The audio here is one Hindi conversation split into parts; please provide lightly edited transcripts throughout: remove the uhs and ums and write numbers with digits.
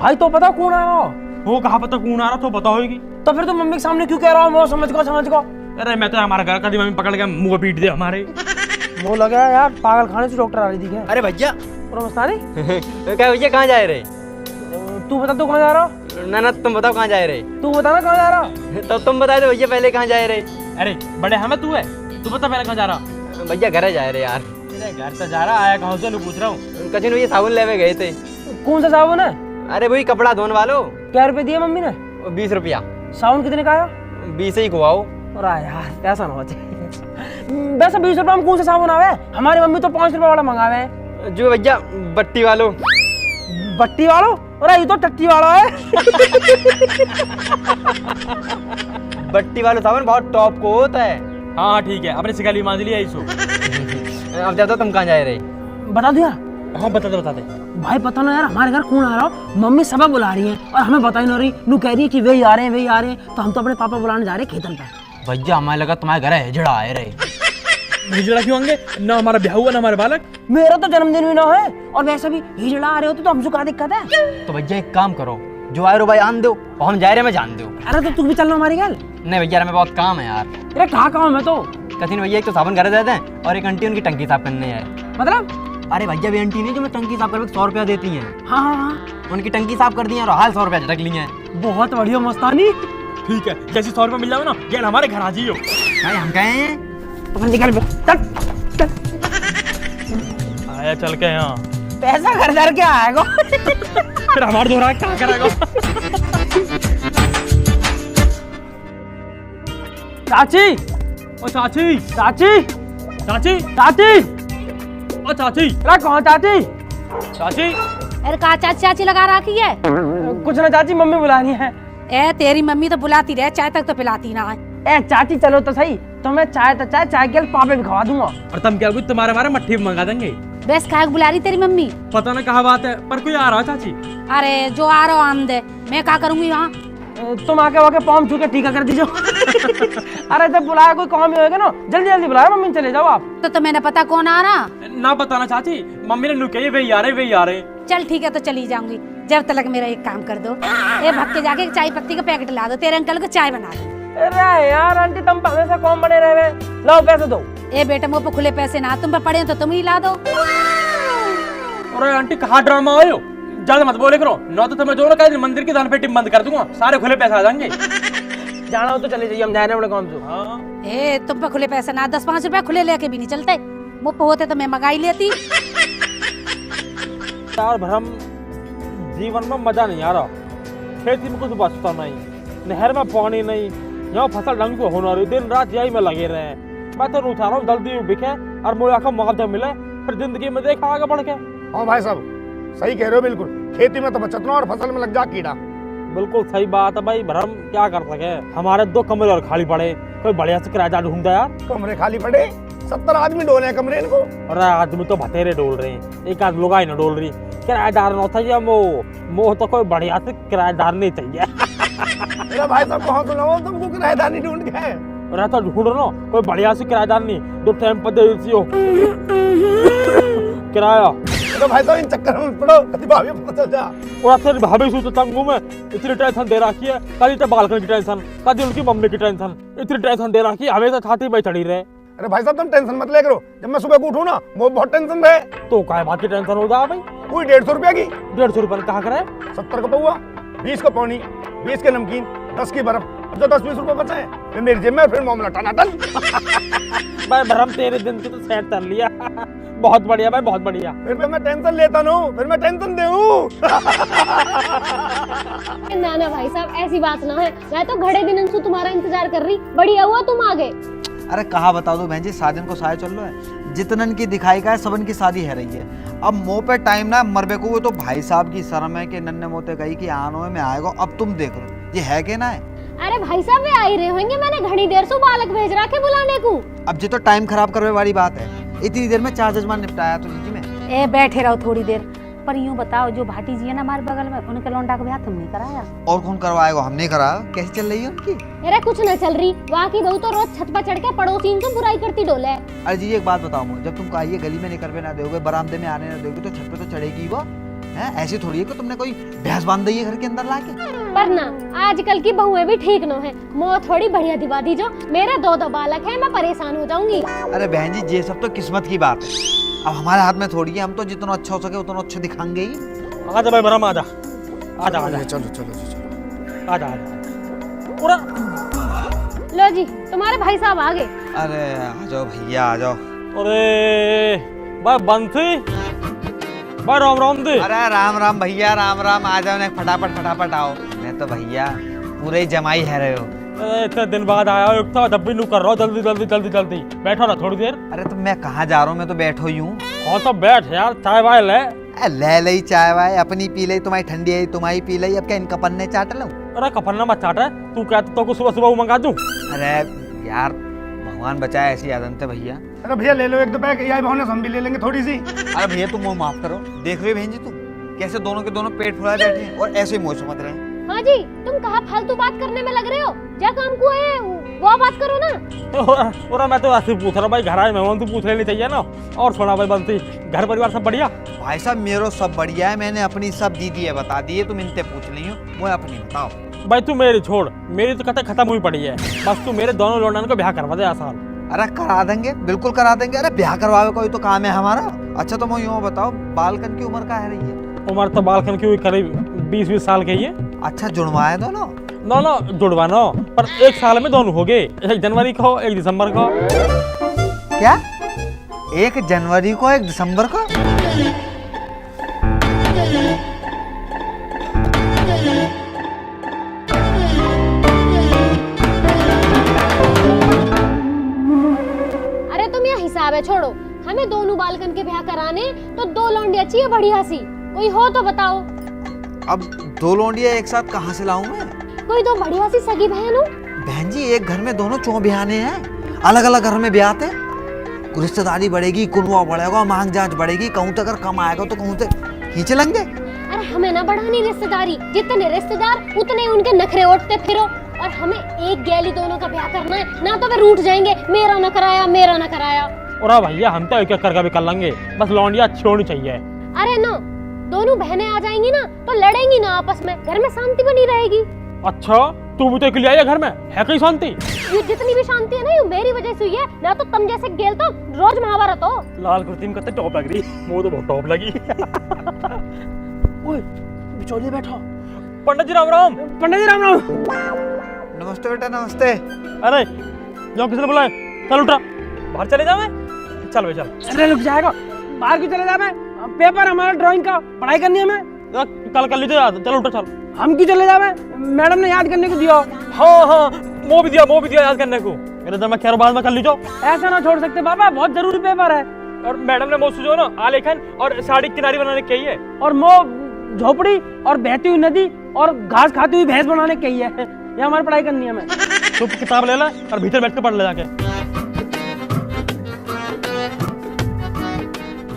भाई तो पता कौन आ रहा हो? वो कहा पता कौन आ रहा तो बताओ होगी। तो फिर तुम मम्मी के सामने क्यों कह रहा हो? वो समझ को। अरे मैं तो हमारा घर कभी मम्मी पकड़ के मुंह पीट दे हमारे। वो लगा यार पागल खाने से डॉक्टर आ रही थी क्या? अरे भैया मस्तानी क्या भैया कहाँ जा रहे? तू बता तू कहाँ जा रहा हो? ना तुम बताओ कहाँ जा रहे? तू बता ना कहाँ जा रहा हो? तो तुम बता दो भैया पहले कहाँ जा रहे? अरे बड़े हमें तू है, तू बता पहले कहाँ जा रहा? भैया घर जा रहे यार। तेरे घर तो जा रहा, आया कहाँ से पूछ रहा हूँ। कचिन भैया साबुन लेवे गए थे। कौन सा साबुन है? अरे वही कपड़ा धोने वालो। क्या रुपए दिए मम्मी ने? 20 रुपया। साबुन कितने का आया? 20 ही खुआओ। और यार पैसा ना बचे। वैसे 20 रुपए में कौन सा साबुन आवे? हमारी मम्मी तो 5 रुपए वाला मंगावे हैं। जो भैया बट्टी वालो। बट्टी वालों? अरे ये तो टट्टी वाला है। बट्टी वालो साबुन बहुत टॉप को होता है। हाँ ठीक है, अपने सिकाली मान लिया इसो। अब जाता तुम कहाँ जा रहे? बता दिया? हाँ बता दे भाई पता ना यार हमारे घर कौन आ रहा हो? मम्मी सबा बुला रही है और हमें बता ही नहीं रही। नू कह रही है कि वे आ रहे हैं तो हम तो अपने पापा बुलाने जा रहे हैं खेतन पे। भैया हमें लगा तुम्हारे घर हिजड़ा आए रहे। हिजड़ा क्यों होंगे? ना हमारा ब्याह हुआ ना हमारे बालक। मेरा तो जन्मदिन भी ना है और वैसे भी हिजड़ा आ रहे होते तो हमसे क्या दिक्कत है? तो भैया एक काम करो, जो आए रो भाई आन दो और हम जा रहे में जान दो। अरे तो तू भी चलना हमारी घर? नहीं भैया हमें बहुत काम है यार। अरे कहाँ काम है तो? कथिन भैया एक तो साबुन घर देते हैं और एक आंटी उनकी टंकी साफ करने है। मतलब? अरे भैया भी आंटी नहीं जो मैं टंकी साफ करके 100 रुपया देती हैं। हाँ उनकी टंकी साफ कर दी है और हाल 100 रुपया झटक ली है। बहुत बढ़िया मस्तानी। ठीक है, जैसे 100 रुपये मिल जाओ ना गेल हमारे घर आ जाइयो। भाई हम कहे हैं तो निकल चल। आया चल के यहाँ पैसा घर के आएगा। फिर हमारे दोहरा क्या करेगा? चाची ओ चाची, चाची चाची, चाची ओ चाची, अरे कहाँ चाची? चाची। अरे कहा चाची चाची लगा रखी है? कुछ ना चाची मम्मी बुला रही है। ए तेरी मम्मी तो बुलाती रहे, चाय तक तो पिलाती ना है। ए चाची चलो तो सही, तो मैं चाय के पापड़ भी खवा दूंगा। और तुम क्या तुम्हारे हमारे मट्ठी मंगा देंगे। बस खाए बुला रही तेरी मम्मी? पता ना कहाँ बात है पर कोई आ रहा है चाची। अरे जो आ रहा हो आमदे, मैं क्या करूंगी वहाँ? तुम आके वाके पाँव छू के टीका कर दीजिए। अरे जब बुलाया कोई काम ही होगा ना जल्दी बुलाया मम्मी, चले जाओ आप। तो मैंने पता कौन आ रहा? ना बताना चाची, मम्मी ने लुके वही आ रहे। चल ठीक है तो चली जाऊंगी, जब तक मेरा एक काम कर दो। ए भक्के जाके चाय पत्ती का पैकेट ला दो, तेरे अंकल को चाय बना दो। अरे यार आंटी तुम हमेशा कौन बने रहे? लो पैसे दो। ए बेटे मुँह पे खुले पैसे ना, तुम पे पड़े तो तुम ही ला दो। अरे आंटी कहाँ ड्रामा आयो? ज्यादा मत बोले करो, ना तो तुम्हें जो ना कहीं मंदिर की दान पेटी बंद कर दूंगा, सारे खुले पैसे आ जाएंगे। जाना हो तो चले जाइए, हम जा रहे हैं बड़े काम से। हाँ। ए तुम पे खुले पैसे ना, 10-5 रुपए खुले लेके भी नहीं चलते। मुँह पे होते तो मैं मंगाई लेती। यार भरम जीवन में मजा नहीं आ रहा, खेती में कुछ बचता नहीं, नहर में पानी नहीं, यहाँ फसल ढंग से होना रही, दिन रात यही में लगे रहे हैं। मैं तो चाह रहा हूँ जल्दी बिके और मुझे आखिर मुआवजा मिले, फिर जिंदगी में देखा आगे बढ़ के। हाँ भाई साहब सही कह रहे हो बिल्कुल, खेती में तो बचत ना और फसल में लग जा कीड़ा। बिल्कुल सही बात है भाई भरम, क्या कर सके। हमारे 2 कमरे और खाली पड़े, कोई बढ़िया से किराएदार ढूंढता यार। कमरे खाली पड़े, 70 आदमी डोले हैं कमरे इनको। अरे आदमी तो बतेरे डोल रहे हैं, एक आध लोग न डोल रही। किराएदार न था ये मोह तो कोई बढ़िया से किराएदार नहीं चाहिए। अरे भाई साहब कहाँ सुनाओ तुमको किराएदार नहीं ढूंढ के? अरे तो ढूंढ रहा कोई बढ़िया से किराएदार नहीं, 2 टाइम पर दे दीजिए किराया। तो भाई साहब इन चक्कर में पड़ो, कभी भाभी पता चल जा। और फिर भाभी सोचो तंगू में इतनी टेंशन दे रखी है, कभी तो बालकनी की टेंशन, कभी उनकी मम्मी की टेंशन, इतनी टेंशन दे रखी है, हमेशा छाती में चढ़ी रहे। अरे भाई साहब तुम टेंशन मत ले करो, जब मैं सुबह को उठूं ना वो बहुत टेंशन रहे। तो काय बात की टेंशन हो जा भाई? कोई 150 रुपया की। 150 रुपये कहाँ करे? 70 का पौआ, 20 का पानी, 20 के नमकीन, 10 की बर्फ, अब तो 10-20 रुपए बचे हैं, फिर मेरी जेब में फिर मामला टनाटन। भाई भरम तेरे दिन की तो सेट कर लिया। बहुत बढ़िया भाई, बहुत बढ़िया। फिर मैं टेंशन लेता ना, फिर मैं टेंशन दूं। ना ना भाई साहब ऐसी बात ना है, मैं तो घड़े दिन से तुम्हारा इंतजार कर रही, बढ़िया हुआ तुम आ गए। अरे कहा बता दो बहन जी, शादी को साय चल रहा है, जितनन की दिखाई का है सबन की शादी है रही है। अब मुंह पे टाइम ना मरबे को, वो तो भाई साहब की शर्म है कि नन्हे मोते गई कि आनो में आएगा। अब तुम देख लो ये है कि ना है? अरे भाई साहब वे आ ही रहे होंगे, मैंने घड़ी देर से बालक भेज रहा के बुलाने को। अब ये तो टाइम खराब करने वाली बात है, इतनी देर में 4 जजमान निपटाया तो जी में। ए बैठे रहो थोड़ी देर, पर यूँ बताओ जो भाटी जी है ना हमारे बगल में, उनके लौंडा का ब्याह तुमने कराया? और कौन करवाएगा? हमने कराया। कैसी चल रही है उनकी? अरे कुछ न चल रही, वहाँ की बहू तो रोज छत पर चढ़ के पड़ोसी से बुराई करती डोले। अरे जी एक बात बताओ मुझे, जब तुम कहिए गली में निकलवे ना दोगे, बरामदे में आने ना दोगे, तो छत पे तो चढ़ेगी वो। है? ऐसी थोड़ी है कि तुमने कोई भैंस बांध दी है घर के अंदर लाके। पर ना आजकल की बहुएं भी ठीक न है, मोह थोड़ी बढ़िया दिवा दी जो। मेरे 2 बालक है, मैं परेशान हो जाऊंगी। अरे बहन जी, ये सब तो किस्मत की बात है, अब हमारे हाथ में थोड़ी है। हम तो जितना अच्छा हो सके उतना अच्छा दिखाएंगे ही। आजा भाई बरम, आजा आजा आजा चलो चलो चलो। आजा आजा। पूरा लो जी, तुम्हारे भाई साहब आ गए। अरे आ जाओ भैया, आ जाओ। अरे भाई बंसी, भाई राम राम दे। अरे राम राम भैया, राम राम। आ जाओ ना, फटाफट फटाफट आओ। मैं तो भैया पूरे ही जमाई है रहे हो। अरे इतने दिन बाद आया हो, तो जब भी नू कर रहा हूँ, जल्दी जल्दी जल्दी जल्दी बैठो ना थोड़ी देर। अरे तो मैं कहाँ जा रहा हूँ, मैं तो बैठो ही हूँ। हाँ तो बैठ यार, चाय वाय ले। ले लई चाय वाय, अपनी पी लई, तुम्हारी ठंडी है तुम्हारी पी लई, अब क्या इनका पन्ने चाट लूं? अरे कपन्ना मत चाट, तू कहता तो सुबह सुबह मंगा दूं। अरे यार भगवान बचाए, ऐसी आदत है भैया। अरे भैया ले लो 1-2 पैक, यही भाव हम भी ले लेंगे थोड़ी सी। अरे भैया तुम मुँह माफ करो, देख रहे हो बहन जी तुम कैसे दोनों के दोनों पेट फुलाए बैठे हैं और ऐसे ही मुँह समझ रहे हैं। हाँ जी, तुम कहाँ फालतू बात करने में लग रहे हो? जा काम को है वो बात करो ना। और मैं तो ऐसे पूछ रहा हूँ भाई, घर आए मेहमान तो पूछ लेनी चाहिए ना। और सुना भाई बंसी, घर परिवार सब बढ़िया? भाई साहब मेरो सब बढ़िया है, मैंने अपनी सब दीदी है बता दी है, तुम इनसे पूछ ली हो, वो अपनी बताओ। भाई तू मेरी छोड़, मेरी तो कथा खत्म हुई पड़ी है, बस तू मेरे दोनों लौंडन को ब्याह करवा दे आसान। अरे करा देंगे, बिल्कुल करा देंगे। अरे ब्याह करवावे कोई तो काम है हमारा। अच्छा तो मैं यूँ बताओ, बालकन की उम्र का है रही है? उम्र तो बालकन की हुई करीब 20-20 साल की है। अच्छा जुड़वाए दोनों? दोनों जुड़वाना, पर 1 साल में दोनों हो गए, 1 जनवरी को 1 दिसंबर को। क्या 1 जनवरी को 1 दिसंबर को? अरे तुम यह हिसाब है छोड़ो, हमें दोनों बालकन के ब्याह कराने तो 2 लौंडिया चाहिए बढ़िया सी, कोई हो तो बताओ। अब 2 लौंडिया एक साथ कहाँ से लाऊं मैं? कोई तो बढ़िया सी सगी बहन हो। बहन जी एक घर में दोनों चौ ब्याहने हैं, अलग अलग घर में ब्याहते, रिश्तेदारी बढ़ेगी, कुनवा बढ़ेगा, मांग जांच बढ़ेगी, कहूँ तो अगर कम आएगा तो कहूँ तो खींच लेंगे। अरे हमें ना बढ़ानी रिश्तेदारी, जितने रिश्तेदार उतने उनके नखरे ओढ़ते फिरो, और हमें एक गैली दोनों का ब्याह करना है, ना तो वे रूठ जाएंगे, मेरा न कराया मेरा न कराया। और भैया हम तो एक एक करके भी कर लेंगे, बस लौंडिया अच्छी होनी चाहिए। अरे ना, दोनों बहनें आ जाएंगी ना तो लड़ेंगी ना आपस में, घर में शांति बनी रहेगी। अच्छा तू भी तो अकेली आई है घर में, है कहीं शांति? ये जितनी भी शांति है ना, ये मेरी वजह से हुई है, ना तो तुम जैसे गेल तो रोज महाभारत हो। लाल कुर्ती में कितने टॉप लग रही, मुझे तो बहुत टॉप लगी। ओए बिचौलिए बैठो। पंडित जी राम राम। पंडित जी राम राम। नमस्ते बेटा नमस्ते। अरे जाओ, किसने बुलाया? चल उठा, बाहर चले जावे। चल भाई चल। अरे रुक जाएगा, बाहर क्यों चले जावे? पेपर हमारा ड्राइंग का, पढ़ाई करनी है हमें। कल कर लीजिए याद, चल उठा चल। हम क्यों चले जावे? मैडम ने याद करने को दिया। हाँ हाँ वो भी दिया याद करने को। मेरे तो मैं खैर बाद में कर लीजिए। ऐसा ना छोड़ सकते बाबा, बहुत जरूरी पेपर है। और मैडम ने मुझसे जो ना आलेखन और साड़ी किनारी बनाने की है, और मो झोपड़ी और बहती हुई नदी और घास खाती हुई भैंस बनाने की है, ये हमारी पढ़ाई करनी है हमें। तो किताब ले ला और भीतर बैठ के पढ़ ले जाके।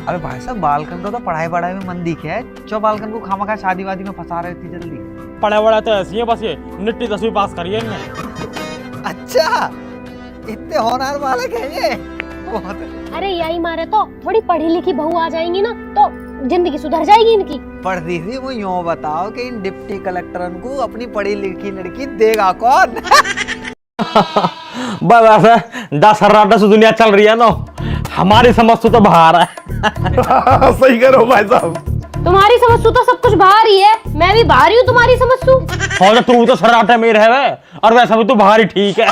अरे भाई साहब बालकन को तो पढ़ाई में मन दिखे है, जो बालकन को खामखा शादी वादी में फंसा रहे थे जल्दी। पढ़ा वड़ा तो ऐसी है, बस ये निट्टी 10वीं पास करिए इनने। अच्छा इतने होनहार बालक है ये, बहुत। अरे यही मारे तो थोड़ी पढ़ी लिखी बहू आ जाएंगी ना तो जिंदगी सुधर जाएगी इनकी। पढ़ रही थी वो, यूँ बताओ कि इन डिप्टी कलेक्टरन को अपनी पढ़ी लिखी लड़की देगा कौन? बस 10 से दुनिया चल रही है ना, हमारी समझ तो बाहर है। सही करो भाई साहब। तुम्हारी समझ तो सब कुछ बाहर ही है, मैं भी बाहर ही हूँ तुम्हारी समझ सु। और तू तो सराटे में रहे वे, और वैसा भी तू बाहर ही ठीक है।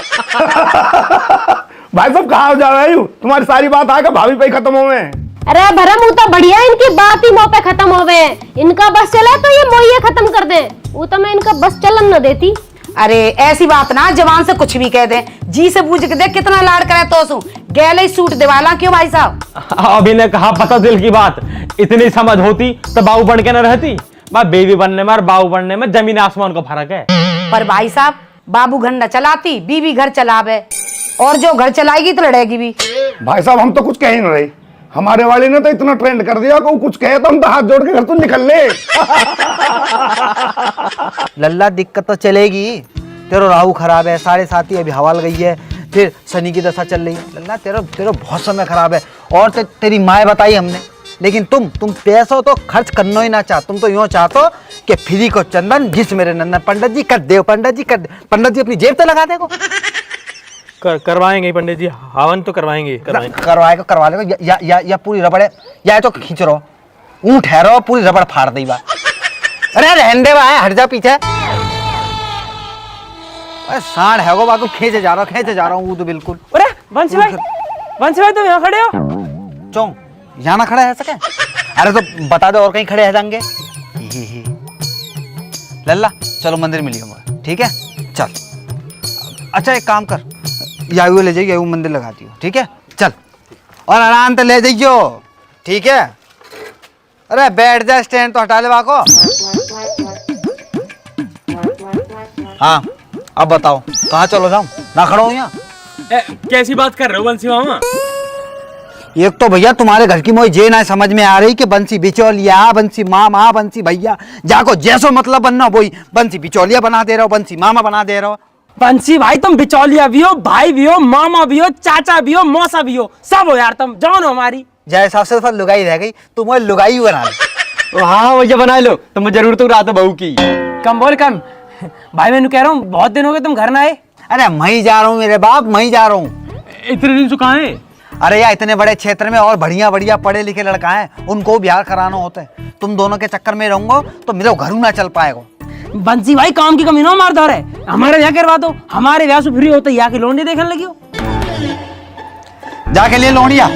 भाई साहब कहाँ जा रहे हो? तुम्हारी सारी बात आकर भाभी पे खत्म हो गए। अरे भरम वो तो बढ़िया, इनकी बात ही मुंह पे खत्म हो गए, इनका बस चला तो ये मोइये खत्म कर दे, वो तो मैं इनका बस चलन न देती। अरे ऐसी बात ना, जवान से कुछ भी कह दे, जी से पूछ के देख कितना लाड़ करे तो सू गैले सूट दिवाला। क्यों भाई साहब? अभी ने कहा पता दिल की बात, इतनी समझ होती तो बाबू बन के न रहती। बेबी बनने में और बाबू बनने में जमीन आसमान का फर्क है। पर भाई साहब बाबू घर न चलाती, बीवी घर चलावे, और जो घर चलाएगी तो लड़ेगी भी। भाई साहब हम तो कुछ कह ही नहीं रहे, हमारे वाले ने तो इतना ट्रेंड कर दिया कि वो कुछ कहे तो हम तो हाथ जोड़ के घर तो निकल ले। लल्ला दिक्कत तो चलेगी, तेरा राहु खराब है, 7.5 अभी हवा गई है, फिर शनि की दशा चल रही है। लल्ला तेरा बहुत समय खराब है। और तेरी माँ बताई हमने लेकिन तुम पैसों तो खर्च करना ही ना चाह। तुम तो यूँ चाहतो कि फ्री को चंदन जिस मेरे नंदन पंडित जी कर दे, पंडित जी कर दे। पंडित जी अपनी जेब तो लगा देगो। करवाएंगे पंडित जी, हवन तो करवाएंगे। करवाएगा करवा लेगा या पूरी रबड़े या तो खींच रहो ऊँट ठहरो पूरी रबड़ फाड़ दी बा। अरे रहने दे बा, हट जा पीछे। अरे सांड है गो बाको, खींचे जा रहा हूँ वो तो बिल्कुल। अरे बंसी भाई तुम यहाँ खड़े हो? चौं यहाँ ना खड़ा है सके? अरे तो बता दो और कहीं खड़े हैं जाएंगे। लल्ला चलो मंदिर मिलिए, ठीक है चल। अच्छा एक काम कर, यायू ले जाइए, यायू मंदिर लगाती हो, ठीक है चल। और आराम से ले जाइयो, ठीक है। अरे बैठ जा, स्टैंड तो हटा ले बाको। हाँ अब बताओ कहाँ चलो जाऊं, ना खड़ा हूं यहाँ। कैसी बात कर रहे हो बंसी मामा? एक तो भैया तुम्हारे घर की मोई जे ना समझ में आ रही कि बंसी बिचौलिया, बंसी मामा, बंसी भैया, जाको जैसो मतलब बनना वही बंसी बिचौलिया बना दे रहे हो, बंसी मामा बना दे रहे हो। बंसी भाई तुम बिचौलिया भी हो, भाई भी हो, मामा भी हो, चाचा भी हो, मौसा भी हो, सब हो यार तुम, जान हो हमारी। जय सबसे फल लुगाई रह गई, तुम वो लुगाई बना लो। हाँ भैया बना लो, तुम जरूर तो रात बहू की। कम बोल कम। भाई मैंने कह रहा हूँ बहुत दिन हो गए तुम घर ना आए। अरे मैं ही जा रहा हूँ मेरे बाप, मैं ही जा रहा हूँ। इतने दिन से कहाँ है? अरे यार इतने बड़े क्षेत्र में और बढ़िया बढ़िया पढ़े लिखे लड़का है, उनको बिहार कराना होता है। तुम दोनों के चक्कर में रहूंगा तो मेरे घर ना चल पाएगा। बंसी भाई काम की कमी ना मारदार है, हमारे यहाँ करवा दो, हमारे ब्याह से फ्री होते यहाँ की लोन देखने लगी हो। जाके लिए लोनिया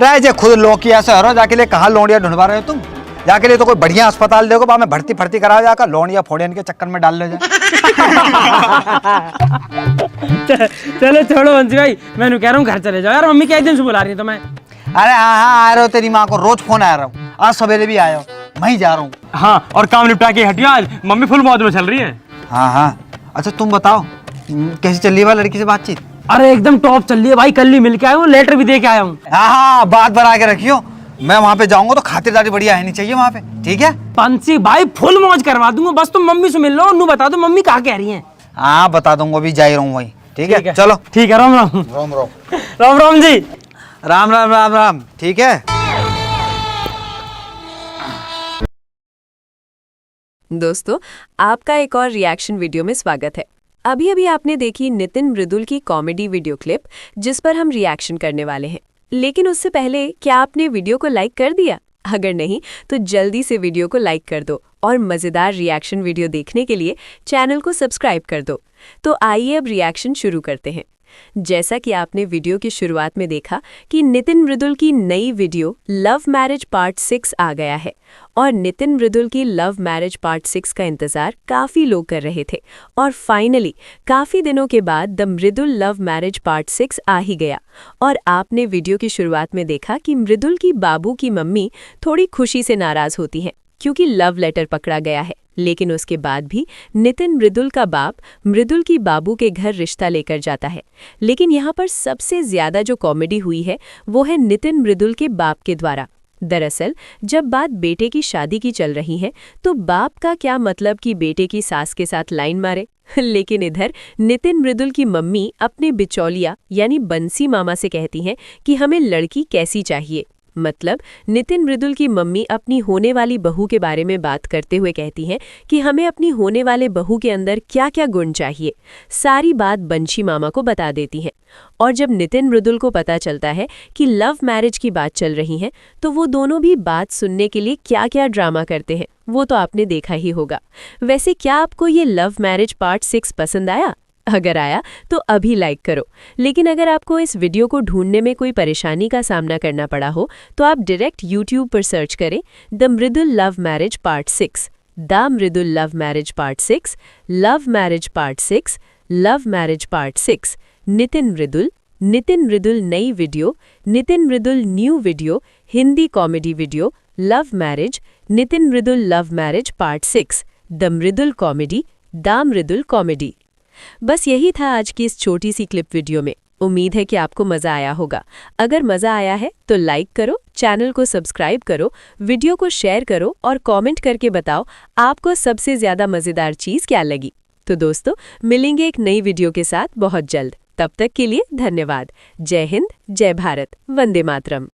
रह जे खुद लोकिया से हरो, जाके लिए कहाँ लोनिया ढूंढवा रहे हो तुम? जाके लिए तो कोई बढ़िया अस्पताल देखो, बा में भर्ती फर्ती करा जाकर लोनिया फोड़ियन के चक्कर में डाल ले जाए। चलो छोड़ो बंसी भाई, मैं कह रहा हूँ घर चले जाओ यार, मम्मी कई दिन से बुला रही है तुम्हें। अरे हाँ आ रहे हो, तेरी माँ को रोज फोन आ रहा हूँ, आज सवेरे भी आया हो, मैं ही जा रहा हूँ। हाँ और काम निपटा के हटिया, आज मम्मी फुल मौज में चल रही है। हाँ अच्छा तुम बताओ कैसी चल रही है लड़की से बातचीत? अरे एकदम टॉप चल रही है भाई, कल ही मिल के आया हूँ, लेटर भी दे के आया हूँ। हाँ बात बना के रखियो, मैं वहाँ पे जाऊंगा तो खातिरदारी बढ़िया है नहीं चाहिए वहाँ पे, ठीक है? बंसी भाई फुल मौज करवा दूंगा, बस तुम मम्मी से मिल लो, उन्हें बता दो मम्मी कहाँ कह रही हैं। हाँ बता दूंगा, अभी जा ही रहा हूँ वही, ठीक है चलो। ठीक है, राम राम। राम राम राम राम जी। राम राम राम राम, ठीक है। दोस्तों आपका एक और रिएक्शन वीडियो में स्वागत है। अभी अभी आपने देखी नितिन मृदुल की कॉमेडी वीडियो क्लिप जिस पर हम रिएक्शन करने वाले हैं, लेकिन उससे पहले क्या आपने वीडियो को लाइक कर दिया? अगर नहीं तो जल्दी से वीडियो को लाइक कर दो और मज़ेदार रिएक्शन वीडियो देखने के लिए चैनल को सब्सक्राइब कर दो। तो आइए अब रिएक्शन शुरू करते हैं। जैसा कि आपने वीडियो की शुरुआत में देखा कि नितिन मृदुल की नई वीडियो लव मैरिज पार्ट 6 आ गया है और नितिन मृदुल की लव मैरिज पार्ट 6 का इंतजार काफ़ी लोग कर रहे थे और फाइनली काफ़ी दिनों के बाद the Mridul love marriage part 6 आ ही गया। और आपने वीडियो की शुरुआत में देखा कि मृदुल की बाबू की मम्मी थोड़ी खुशी से नाराज़ होती हैं क्योंकि लव लेटर पकड़ा गया है, लेकिन उसके बाद भी नितिन मृदुल का बाप मृदुल की बाबू के घर रिश्ता लेकर जाता है। लेकिन यहाँ पर सबसे ज्यादा जो कॉमेडी हुई है वो है नितिन मृदुल के बाप के द्वारा। दरअसल जब बात बेटे की शादी की चल रही है तो बाप का क्या मतलब कि बेटे की सास के साथ लाइन मारे, लेकिन इधर नितिन मृदुल की मम्मी अपने बिचौलिया यानी बंसी मामा से कहती हैं कि हमें लड़की कैसी चाहिए। मतलब नितिन मृदुल की मम्मी अपनी होने वाली बहू के बारे में बात करते हुए कहती हैं कि हमें अपनी होने वाले बहू के अंदर क्या क्या गुण चाहिए, सारी बात बंशी मामा को बता देती हैं। और जब नितिन मृदुल को पता चलता है कि लव मैरिज की बात चल रही है तो वो दोनों भी बात सुनने के लिए क्या क्या ड्रामा करते हैं वो तो आपने देखा ही होगा। वैसे क्या आपको ये लव मैरिज पार्ट 6 पसंद आया? अगर आया तो अभी लाइक करो, लेकिन अगर आपको इस वीडियो को ढूंढने में कोई परेशानी का सामना करना पड़ा हो तो आप डायरेक्ट YouTube पर सर्च करें the Mridul love marriage part 6, the Mridul love marriage part 6, love marriage part 6, love marriage part 6, Nitin Mridul नई video, Nitin Mridul new video, Hindi comedy video, love marriage, Nitin Mridul love marriage part 6, the Mridul comedy. बस यही था आज की इस छोटी सी क्लिप वीडियो में। उम्मीद है कि आपको मज़ा आया होगा। अगर मज़ा आया है तो लाइक करो, चैनल को सब्सक्राइब करो, वीडियो को शेयर करो और कमेंट करके बताओ आपको सबसे ज़्यादा मज़ेदार चीज़ क्या लगी। तो दोस्तों मिलेंगे एक नई वीडियो के साथ बहुत जल्द। तब तक के लिए धन्यवाद। जय हिंद, जय भारत, वंदे मातरम।